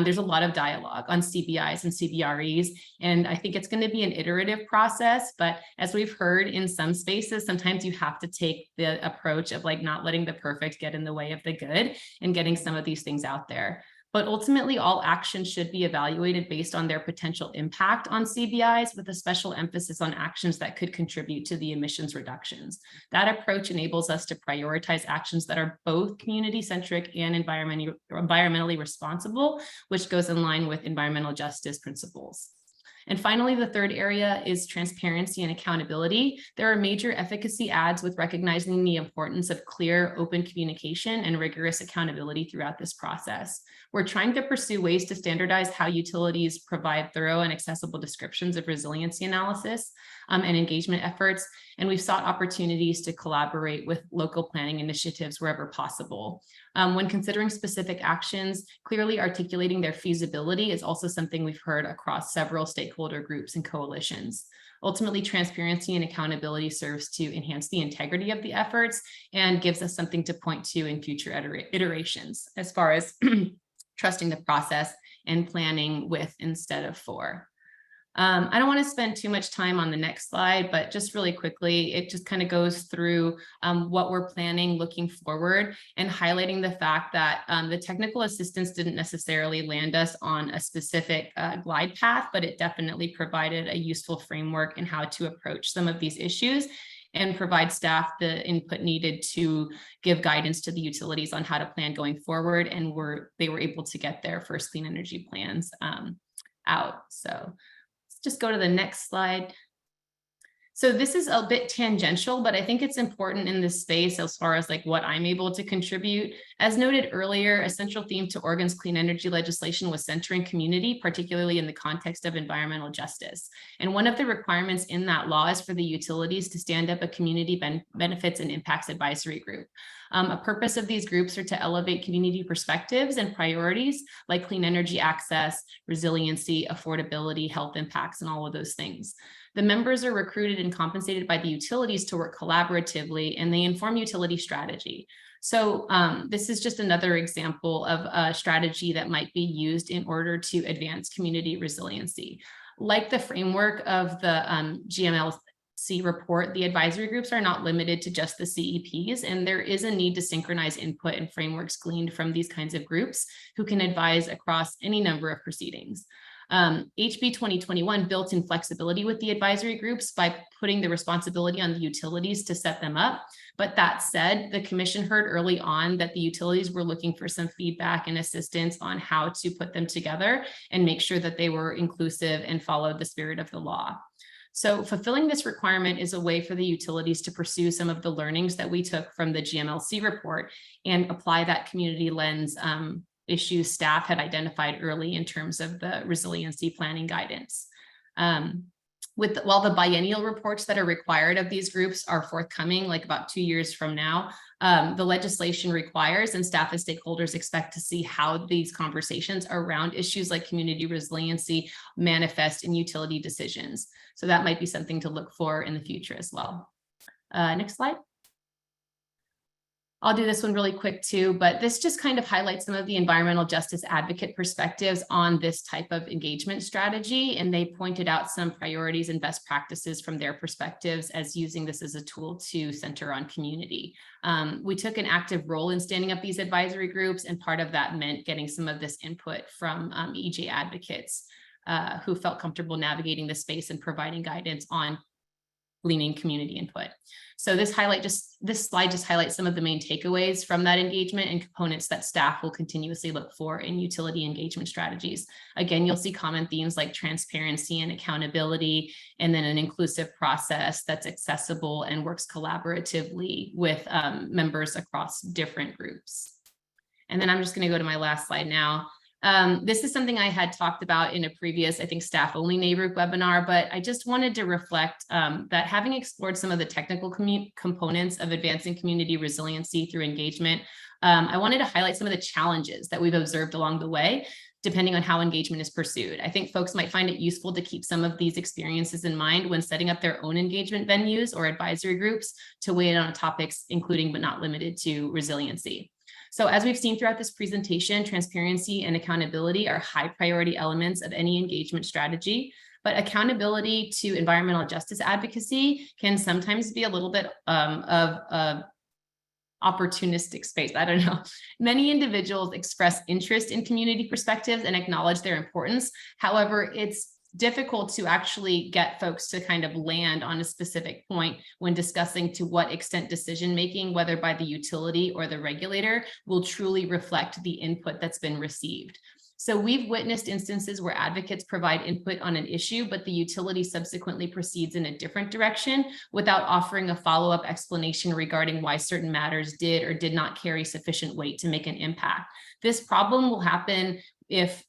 there's a lot of dialogue on CBIs and CBREs, and I think it's going to be an iterative process. But as we've heard in some spaces, sometimes you have to take the approach of like not letting the perfect get in the way of the good and getting some of these things out there. But ultimately, all actions should be evaluated based on their potential impact on CBIs, with a special emphasis on actions that could contribute to the emissions reductions. That approach enables us to prioritize actions that are both community-centric and environmentally responsible, which goes in line with environmental justice principles. And finally, the third area is transparency and accountability. There are major efficacy adds with recognizing the importance of clear, open communication and rigorous accountability throughout this process. We're trying to pursue ways to standardize how utilities provide thorough and accessible descriptions of resiliency analysis and engagement efforts. And we've sought opportunities to collaborate with local planning initiatives wherever possible. When considering specific actions, clearly articulating their feasibility is also something we've heard across several stakeholder groups and coalitions. Ultimately, transparency and accountability serves to enhance the integrity of the efforts and gives us something to point to in future iterations as far as trusting the process and planning with instead of for. I don't want to spend too much time on the next slide, but just really quickly, it just kind of goes through what we're planning looking forward and highlighting the fact that the technical assistance didn't necessarily land us on a specific glide path, but it definitely provided a useful framework in how to approach some of these issues and provide staff the input needed to give guidance to the utilities on how to plan going forward. And they were able to get their first clean energy plans out. So just go to the next slide. So this is a bit tangential, but I think it's important in this space as far as like what I'm able to contribute. As noted earlier, a central theme to Oregon's clean energy legislation was centering community, particularly in the context of environmental justice. And one of the requirements in that law is for the utilities to stand up a community benefits and impacts advisory group. A purpose of these groups are to elevate community perspectives and priorities like clean energy access, resiliency, affordability, health impacts, and all of those things. The members are recruited and compensated by the utilities to work collaboratively, and they inform utility strategy. So this is just another example of a strategy that might be used in order to advance community resiliency. Like the framework of the GMLC report, the advisory groups are not limited to just the CEPs, and there is a need to synchronize input and frameworks gleaned from these kinds of groups who can advise across any number of proceedings. HB 2021 built in flexibility with the advisory groups by putting the responsibility on the utilities to set them up. But that said, the commission heard early on that the utilities were looking for some feedback and assistance on how to put them together and make sure that they were inclusive and followed the spirit of the law. So fulfilling this requirement is a way for the utilities to pursue some of the learnings that we took from the GMLC report and apply that community lens issues staff had identified early in terms of the resiliency planning guidance. While the biennial reports that are required of these groups are forthcoming, like about 2 years from now, the legislation requires and staff and stakeholders expect to see how these conversations around issues like community resiliency manifest in utility decisions. So that might be something to look for in the future as well. Next slide. I'll do this one really quick too, but this just kind of highlights some of the environmental justice advocate perspectives on this type of engagement strategy. And they pointed out some priorities and best practices from their perspectives as using this as a tool to center on community. We took an active role in standing up these advisory groups, and part of that meant getting some of this input from EJ advocates who felt comfortable navigating the space and providing guidance on gleaning community input. So this slide just highlights some of the main takeaways from that engagement and components that staff will continuously look for in utility engagement strategies. Again, you'll see common themes like transparency and accountability, and then an inclusive process that's accessible and works collaboratively with members across different groups. And then I'm just going to go to my last slide now. This is something I had talked about in a previous, I think, staff-only NARUC webinar, but I just wanted to reflect that having explored some of the technical components of advancing community resiliency through engagement, I wanted to highlight some of the challenges that we've observed along the way, depending on how engagement is pursued. I think folks might find it useful to keep some of these experiences in mind when setting up their own engagement venues or advisory groups to weigh in on topics, including but not limited to resiliency. So as we've seen throughout this presentation, transparency and accountability are high priority elements of any engagement strategy, but accountability to environmental justice advocacy can sometimes be a little bit of opportunistic space. I don't know. Many individuals express interest in community perspectives and acknowledge their importance. However, it's difficult to actually get folks to kind of land on a specific point when discussing to what extent decision making, whether by the utility or the regulator, will truly reflect the input that's been received. So we've witnessed instances where advocates provide input on an issue, but the utility subsequently proceeds in a different direction without offering a follow-up explanation regarding why certain matters did or did not carry sufficient weight to make an impact. This problem will happen if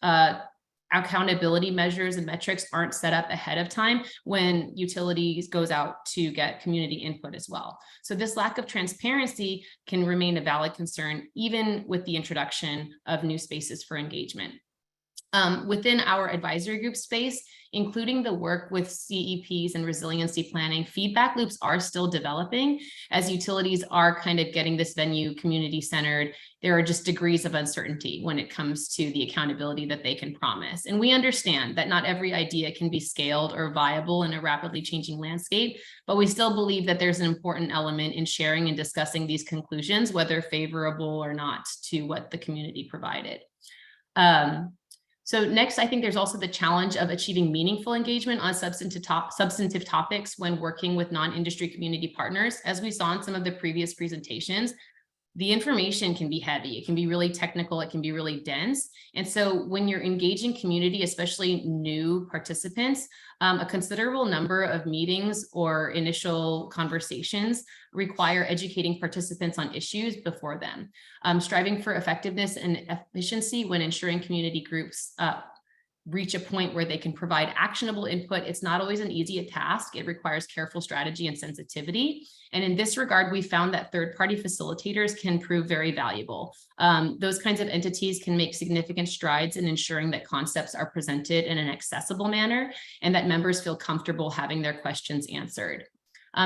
accountability measures and metrics aren't set up ahead of time when utilities goes out to get community input as well. So this lack of transparency can remain a valid concern even with the introduction of new spaces for engagement. Within our advisory group space, including the work with CEPs and resiliency planning, feedback loops are still developing as utilities are kind of getting this venue community centered. There are just degrees of uncertainty when it comes to the accountability that they can promise. And we understand that not every idea can be scaled or viable in a rapidly changing landscape, but we still believe that there's an important element in sharing and discussing these conclusions, whether favorable or not to what the community provided. So next, I think there's also the challenge of achieving meaningful engagement on substantive topics when working with non-industry community partners. As we saw in some of the previous presentations, the information can be heavy, it can be really technical, it can be really dense. And so when you're engaging community, especially new participants, a considerable number of meetings or initial conversations require educating participants on issues before them. Striving for effectiveness and efficiency when ensuring community groups reach a point where they can provide actionable input. It's not always an easy task. It requires careful strategy and sensitivity. And in this regard, we found that third-party facilitators can prove very valuable. Those kinds of entities can make significant strides in ensuring that concepts are presented in an accessible manner and that members feel comfortable having their questions answered.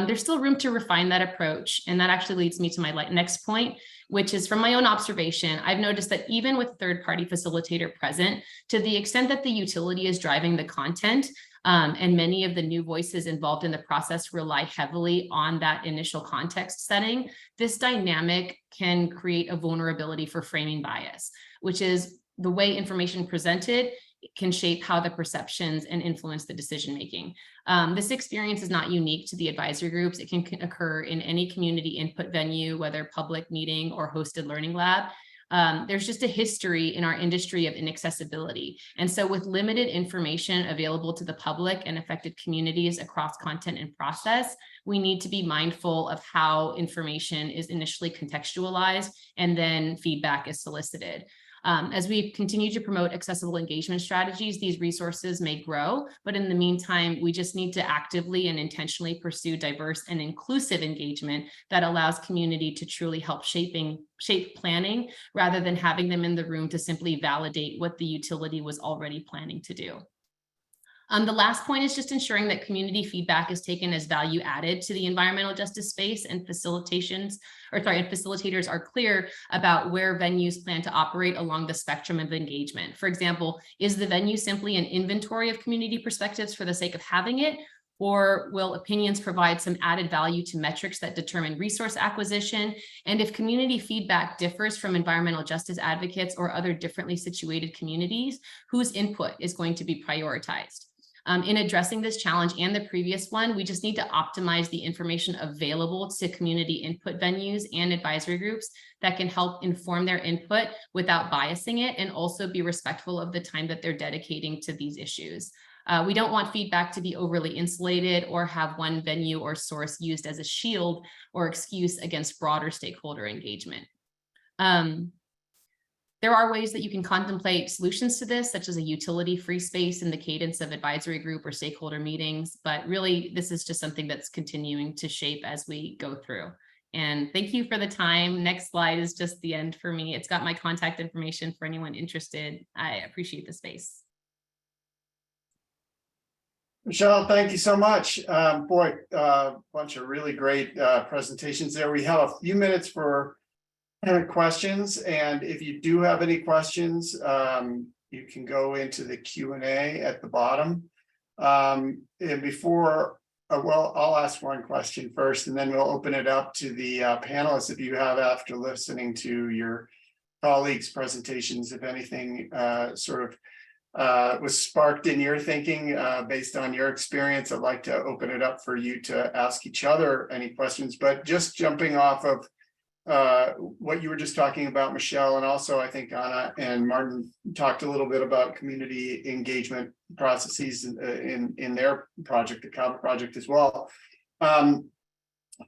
There's still room to refine that approach. And that actually leads me to my next point, which is from my own observation. I've noticed that even with third-party facilitator present, to the extent that the utility is driving the content, and many of the new voices involved in the process rely heavily on that initial context setting, this dynamic can create a vulnerability for framing bias, which is the way information presented can shape how the perceptions and influence the decision-making. This experience is not unique to the advisory groups. It can occur in any community input venue, whether public meeting or hosted learning lab. There's just a history in our industry of inaccessibility. And so with limited information available to the public and affected communities across content and process, we need to be mindful of how information is initially contextualized and then feedback is solicited. As we continue to promote accessible engagement strategies, these resources may grow, but in the meantime, we just need to actively and intentionally pursue diverse and inclusive engagement that allows community to truly help shape planning rather than having them in the room to simply validate what the utility was already planning to do. The last point is just ensuring that community feedback is taken as value added to the environmental justice space and facilitators are clear about where venues plan to operate along the spectrum of engagement. For example, is the venue simply an inventory of community perspectives for the sake of having it? Or will opinions provide some added value to metrics that determine resource acquisition? And if community feedback differs from environmental justice advocates or other differently situated communities, whose input is going to be prioritized? In addressing this challenge and the previous one, we just need to optimize the information available to community input venues and advisory groups that can help inform their input without biasing it and also be respectful of the time that they're dedicating to these issues. We don't want feedback to be overly insulated or have one venue or source used as a shield or excuse against broader stakeholder engagement. There are ways that you can contemplate solutions to this, such as a utility-free space in the cadence of advisory group or stakeholder meetings, but really this is just something that's continuing to shape as we go through. And thank you for the time. Next slide is just the end for me. It's got my contact information for anyone interested. I appreciate the space. Michelle, thank you so much. Boy, bunch of really great presentations there. We have a few minutes for questions, and if you do have any questions, you can go into the Q&A at the bottom. And before, well, I'll ask one question first, and then we'll open it up to the panelists. If you have, after listening to your colleagues' presentations, if anything sort of was sparked in your thinking based on your experience, I'd like to open it up for you to ask each other any questions. But just jumping off of what you were just talking about, Michelle, and also I think Anna and Martin talked a little bit about community engagement processes in their project, the CABA project as well.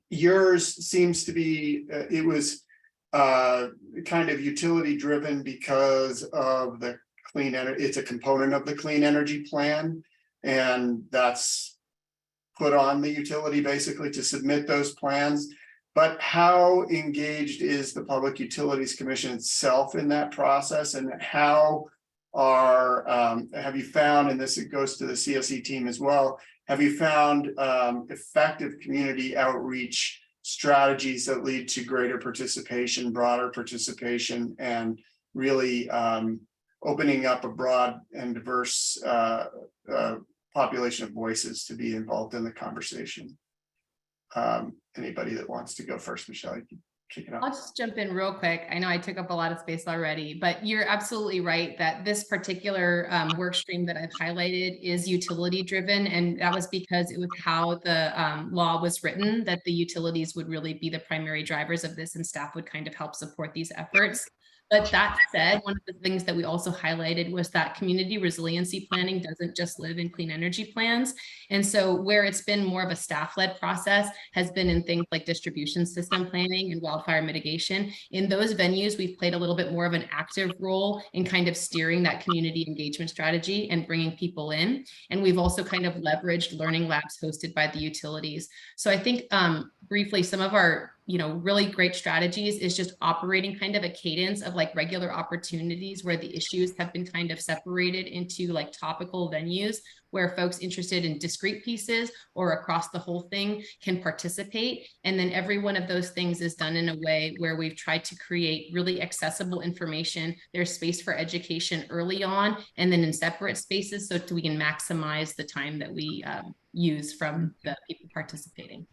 Yours seems to be, it was kind of utility driven because of the clean energy. It's a component of the clean energy plan, and that's put on the utility basically to submit those plans. But how engaged is the Public Utilities Commission itself in that process, and how have you found, and this it goes to the CSE team as well, have you found effective community outreach strategies that lead to greater participation, broader participation, and really opening up a broad and diverse population of voices to be involved in the conversation? Anybody that wants to go first? Michelle, you can kick it off. I'll just jump in real quick. I know I took up a lot of space already, but you're absolutely right that this particular work stream that I've highlighted is utility driven. And that was because it was how the law was written, that the utilities would really be the primary drivers of this, and staff would kind of help support these efforts. But that said, one of the things that we also highlighted was that community resiliency planning doesn't just live in clean energy plans. And so where it's been more of a staff-led process has been in things like distribution system planning and wildfire mitigation. In those venues, we've played a little bit more of an active role in kind of steering that community engagement strategy and bringing people in. And we've also kind of leveraged learning labs hosted by the utilities. So I think briefly, some of our really great strategies is just operating kind of a cadence of like regular opportunities where the issues have been kind of separated into like topical venues where folks interested in discrete pieces or across the whole thing can participate. And then every one of those things is done in a way where we've tried to create really accessible information. There's space for education early on, and then in separate spaces so we can maximize the time that we use from the people participating.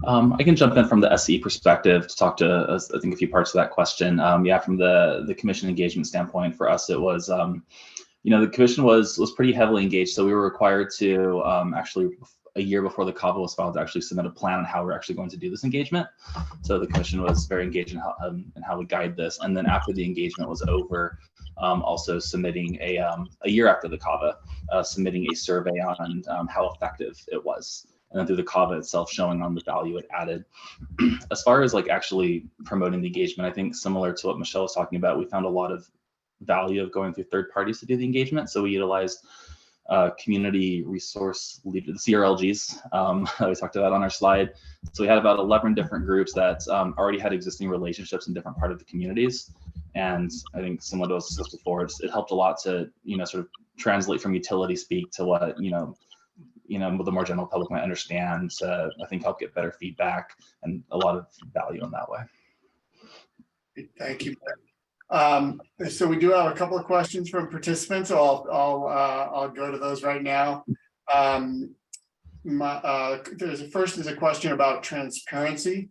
I can jump in from the SE perspective to talk to, I think, a few parts of that question. Yeah, from the commission engagement standpoint, for us, it was, the commission was pretty heavily engaged. So we were required to actually, a year before the CAVA was filed, to actually submit a plan on how we're actually going to do this engagement. So the commission was very engaged in how we guide this. And then after the engagement was over, also submitting a year after the CAVA, submitting a survey on how effective it was. And then through the CAVA itself, showing on the value it added. As far as like actually promoting the engagement, I think similar to what Michelle was talking about, we found a lot of value of going through third parties to do the engagement. So we utilized community resource leaders, the CRLGs, we talked about on our slide. So we had about 11 different groups that already had existing relationships in different parts of the communities. And I think similar to what was discussed before, it helped a lot to, sort of translate from utility speak to what, the more general public might understand. I think help get better feedback and a lot of value in that way. Thank you. So we do have a couple of questions from participants. So I'll go to those right now. First is a question about transparency.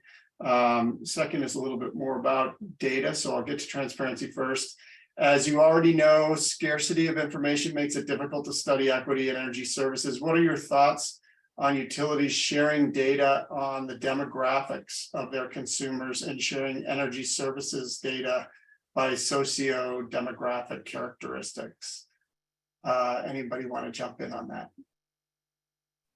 Second is a little bit more about data. So I'll get to transparency first. As you already know, scarcity of information makes it difficult to study equity and energy services. What are your thoughts on utilities sharing data on the demographics of their consumers and sharing energy services data by socio-demographic characteristics? Anybody want to jump in on that?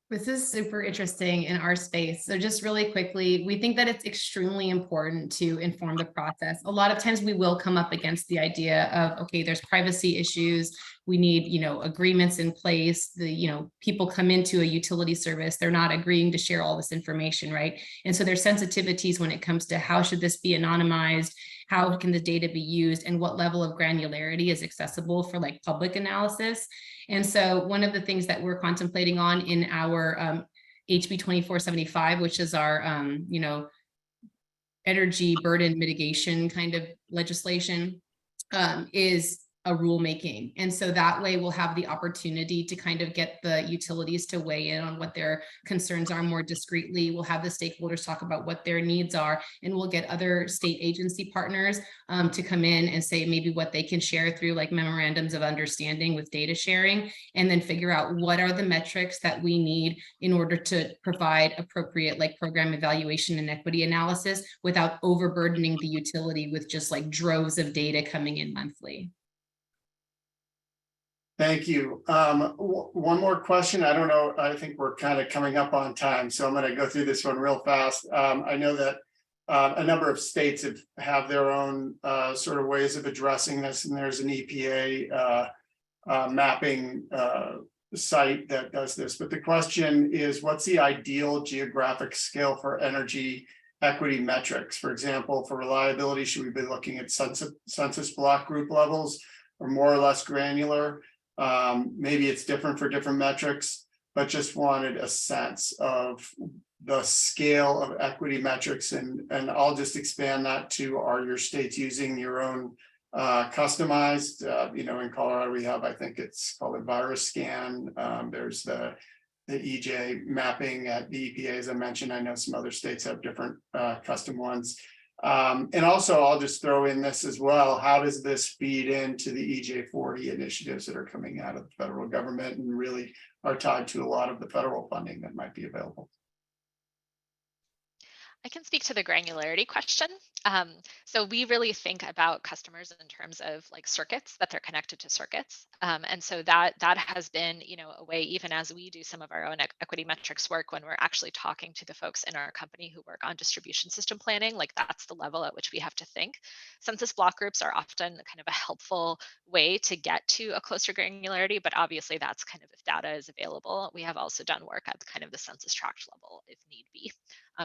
This is super interesting in our space. So just really quickly, we think that it's extremely important to inform the process. A lot of times we will come up against the idea of, okay, there's privacy issues. We need, agreements in place. People come into a utility service, they're not agreeing to share all this information, right? And so there's sensitivities when it comes to how should this be anonymized? How can the data be used, and what level of granularity is accessible for like public analysis? And so one of the things that we're contemplating on in our HB 2475, which is our, energy burden mitigation kind of legislation, is a rulemaking. And so that way we'll have the opportunity to kind of get the utilities to weigh in on what their concerns are more discreetly. We'll have the stakeholders talk about what their needs are, and we'll get other state agency partners to come in and say maybe what they can share through like memorandums of understanding with data sharing, and then figure out what are the metrics that we need in order to provide appropriate like program evaluation and equity analysis without overburdening the utility with just like droves of data coming in monthly. Thank you. One more question. I don't know. I think we're kind of coming up on time, so I'm going to go through this one real fast. I know that a number of states have their own sort of ways of addressing this, and there's an EPA mapping site that does this. But the question is, what's the ideal geographic scale for energy equity metrics? For example, for reliability, should we be looking at census block group levels or more or less granular? Maybe it's different for different metrics, but just wanted a sense of the scale of equity metrics. And I'll just expand that to, are your states using your own customized, in Colorado, we have, I think it's called a virus scan. There's the EJ mapping at the EPA, as I mentioned. I know some other states have different custom ones. And also, I'll just throw in this as well. How does this feed into the EJ40 initiatives that are coming out of the federal government and really are tied to a lot of the federal funding that might be available? I can speak to the granularity question. So we really think about customers in terms of like circuits, that they're connected to circuits. And so that has been, a way, even as we do some of our own equity metrics work, when we're actually talking to the folks in our company who work on distribution system planning, like that's the level at which we have to think. Census block groups are often kind of a helpful way to get to a closer granularity, but obviously that's kind of if data is available. We have also done work at kind of the census tract level if need be.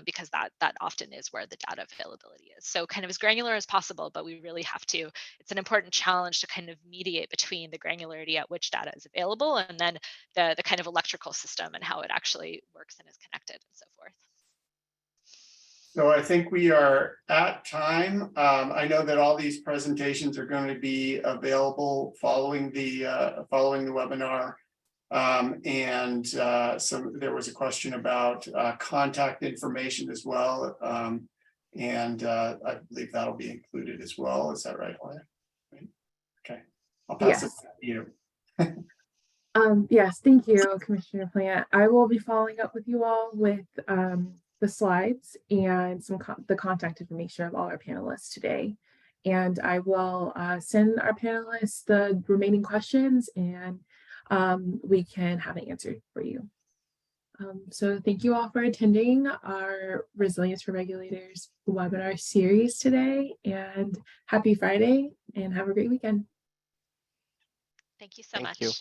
Because that often is where the data availability is. So kind of as granular as possible, but we really have to, it's an important challenge to kind of mediate between the granularity at which data is available and then the kind of electrical system and how it actually works and is connected and so forth. So I think we are at time. I know that all these presentations are going to be available following the webinar. There was a question about contact information as well. I believe that'll be included as well. Is that right, Hoya? Right. Okay, I'll pass it to you. Yes, thank you, Commissioner Plant. I will be following up with you all with the slides and the contact information of all our panelists today. And I will send our panelists the remaining questions and we can have it answered for you. So thank you all for attending our Resilience for Regulators webinar series today, and happy Friday and have a great weekend. Thank you so much. You.